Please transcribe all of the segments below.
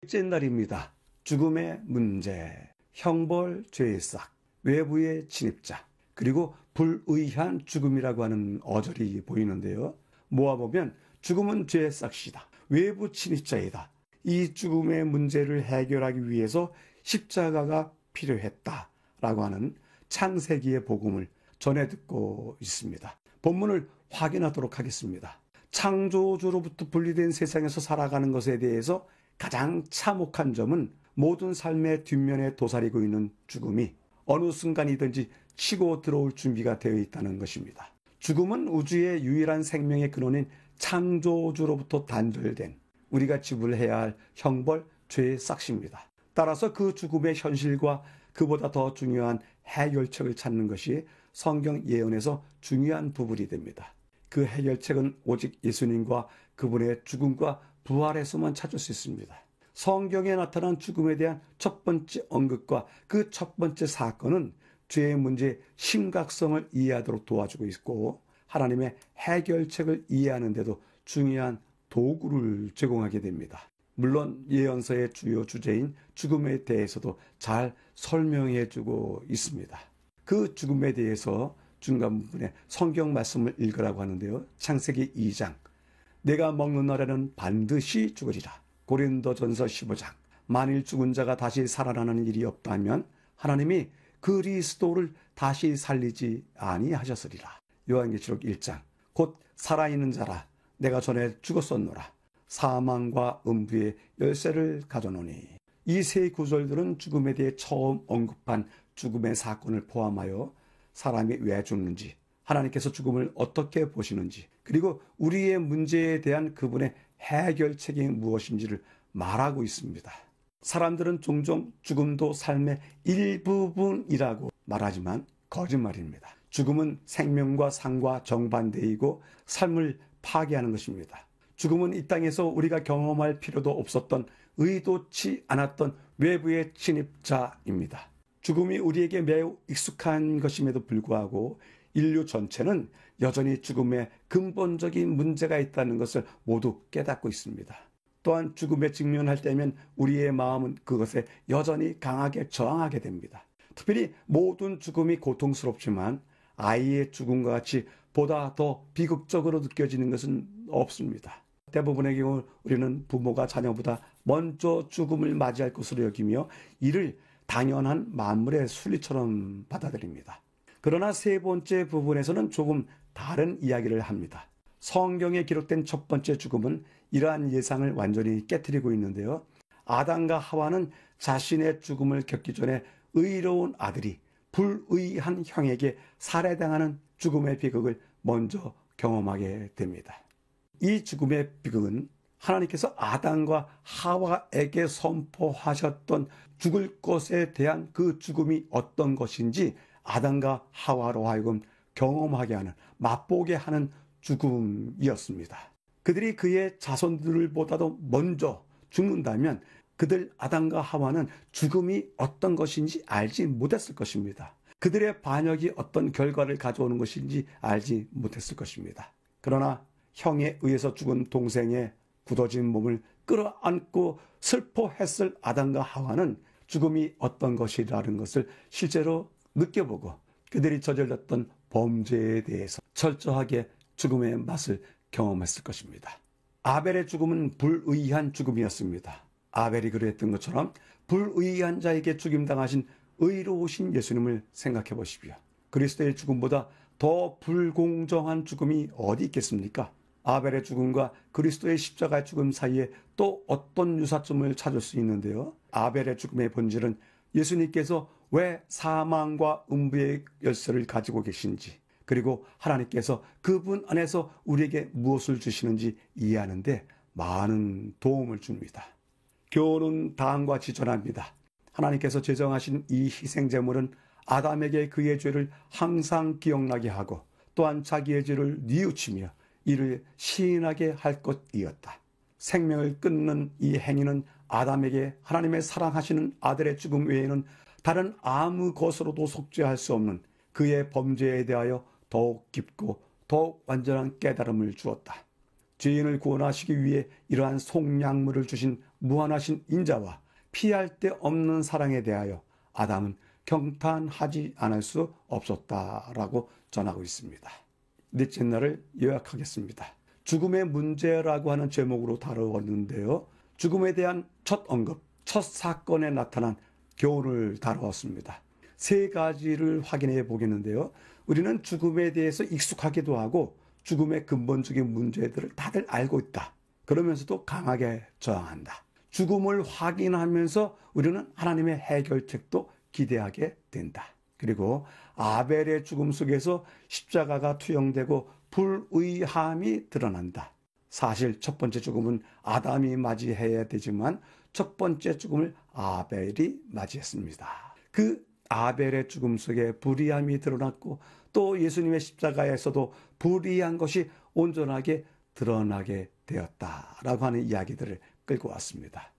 첫째 날입니다. 죽음의 문제, 형벌, 죄싹, 외부의 침입자, 그리고 불의한 죽음이라고 하는 어절이 보이는데요. 모아보면 죽음은 죄싹이다. 외부 침입자이다. 이 죽음의 문제를 해결하기 위해서 십자가가 필요했다라고 하는 창세기의 복음을 전해 듣고 있습니다. 본문을 확인하도록 하겠습니다. 창조주로부터 분리된 세상에서 살아가는 것에 대해서 가장 참혹한 점은 모든 삶의 뒷면에 도사리고 있는 죽음이 어느 순간이든지 치고 들어올 준비가 되어 있다는 것입니다. 죽음은 우주의 유일한 생명의 근원인 창조주로부터 단절된 우리가 지불해야 할 형벌, 죄의 싹시입니다. 따라서 그 죽음의 현실과 그보다 더 중요한 해결책을 찾는 것이 성경 예언에서 중요한 부분이 됩니다. 그 해결책은 오직 예수님과 그분의 죽음과 부활에서만 찾을 수 있습니다. 성경에 나타난 죽음에 대한 첫 번째 언급과 그 첫 번째 사건은 죄의 문제의 심각성을 이해하도록 도와주고 있고 하나님의 해결책을 이해하는 데도 중요한 도구를 제공하게 됩니다. 물론 예언서의 주요 주제인 죽음에 대해서도 잘 설명해 주고 있습니다. 그 죽음에 대해서 중간 부분에 성경 말씀을 읽으라고 하는데요. 창세기 2장, 내가 먹는 날에는 반드시 죽으리라. 고린도전서 15장, 만일 죽은 자가 다시 살아나는 일이 없다면 하나님이 그리스도를 다시 살리지 아니하셨으리라. 요한계시록 1장, 곧 살아있는 자라 내가 전에 죽었었노라. 사망과 음부의 열쇠를 가져노니. 이 세 구절들은 죽음에 대해 처음 언급한 죽음의 사건을 포함하여 사람이 왜 죽는지, 하나님께서 죽음을 어떻게 보시는지, 그리고 우리의 문제에 대한 그분의 해결책이 무엇인지를 말하고 있습니다. 사람들은 종종 죽음도 삶의 일부분이라고 말하지만 거짓말입니다. 죽음은 생명과 상과 정반대이고 삶을 파괴하는 것입니다. 죽음은 이 땅에서 우리가 경험할 필요도 없었던 의도치 않았던 외부의 침입자입니다. 죽음이 우리에게 매우 익숙한 것임에도 불구하고 인류 전체는 여전히 죽음에 근본적인 문제가 있다는 것을 모두 깨닫고 있습니다. 또한 죽음에 직면할 때면 우리의 마음은 그것에 여전히 강하게 저항하게 됩니다. 특별히 모든 죽음이 고통스럽지만 아이의 죽음과 같이 보다 더 비극적으로 느껴지는 것은 없습니다. 대부분의 경우 우리는 부모가 자녀보다 먼저 죽음을 맞이할 것으로 여기며 이를 당연한 만물의 순리처럼 받아들입니다. 그러나 세 번째 부분에서는 조금 다른 이야기를 합니다. 성경에 기록된 첫 번째 죽음은 이러한 예상을 완전히 깨트리고 있는데요. 아담과 하와는 자신의 죽음을 겪기 전에 의로운 아들이 불의한 형에게 살해당하는 죽음의 비극을 먼저 경험하게 됩니다. 이 죽음의 비극은 하나님께서 아담과 하와에게 선포하셨던 죽을 것에 대한 그 죽음이 어떤 것인지 아담과 하와로 하여금 경험하게 하는, 맛보게 하는 죽음이었습니다. 그들이 그의 자손들보다도 먼저 죽는다면 그들 아담과 하와는 죽음이 어떤 것인지 알지 못했을 것입니다. 그들의 반역이 어떤 결과를 가져오는 것인지 알지 못했을 것입니다. 그러나 형에 의해서 죽은 동생의 굳어진 몸을 끌어안고 슬퍼했을 아담과 하와는 죽음이 어떤 것이라는 것을 실제로 느껴보고 그들이 저질렀던 범죄에 대해서 철저하게 죽음의 맛을 경험했을 것입니다. 아벨의 죽음은 불의한 죽음이었습니다. 아벨이 그랬던 것처럼 불의한 자에게 죽임당하신 의로우신 예수님을 생각해 보십시오. 그리스도의 죽음보다 더 불공정한 죽음이 어디 있겠습니까? 아벨의 죽음과 그리스도의 십자가의 죽음 사이에 또 어떤 유사점을 찾을 수 있는데요. 아벨의 죽음의 본질은 예수님께서 왜 사망과 음부의 열쇠를 가지고 계신지, 그리고 하나님께서 그분 안에서 우리에게 무엇을 주시는지 이해하는데 많은 도움을 줍니다. 교훈은 다음과 같이 전합니다. 하나님께서 제정하신 이 희생제물은 아담에게 그의 죄를 항상 기억나게 하고 또한 자기의 죄를 뉘우치며 이를 시인하게 할 것이었다. 생명을 끊는 이 행위는 아담에게 하나님의 사랑하시는 아들의 죽음 외에는 다른 아무 것으로도 속죄할 수 없는 그의 범죄에 대하여 더욱 깊고 더욱 완전한 깨달음을 주었다. 죄인을 구원하시기 위해 이러한 속량물을 주신 무한하신 인자와 피할 데 없는 사랑에 대하여 아담은 경탄하지 않을 수 없었다라고 전하고 있습니다. 넷째 날을 요약하겠습니다. 죽음의 문제라고 하는 제목으로 다루었는데요. 죽음에 대한 첫 언급, 첫 사건에 나타난 교훈을 다루었습니다. 세 가지를 확인해 보겠는데요. 우리는 죽음에 대해서 익숙하기도 하고 죽음의 근본적인 문제들을 다들 알고 있다. 그러면서도 강하게 저항한다. 죽음을 확인하면서 우리는 하나님의 해결책도 기대하게 된다. 그리고 아벨의 죽음 속에서 십자가가 투영되고 불의함이 드러난다. 사실 첫 번째 죽음은 아담이 맞이해야 되지만 첫 번째 죽음을 아벨이 맞이했습니다. 그 아벨의 죽음 속에 불의함이 드러났고 또 예수님의 십자가에서도 불의한 것이 온전하게 드러나게 되었다라고 하는 이야기들을 끌고 왔습니다.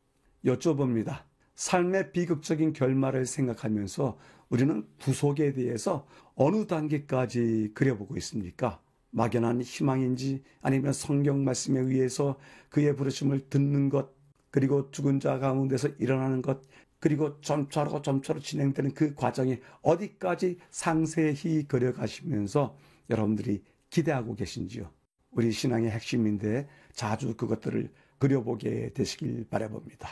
여쭤봅니다. 삶의 비극적인 결말을 생각하면서 우리는 구속에 대해서 어느 단계까지 그려보고 있습니까? 막연한 희망인지 아니면 성경 말씀에 의해서 그의 부르심을 듣는 것, 그리고 죽은 자 가운데서 일어나는 것, 그리고 점차로 진행되는 그 과정이 어디까지 상세히 그려가시면서 여러분들이 기대하고 계신지요? 우리 신앙의 핵심인데 자주 그것들을 그려보게 되시길 바라봅니다.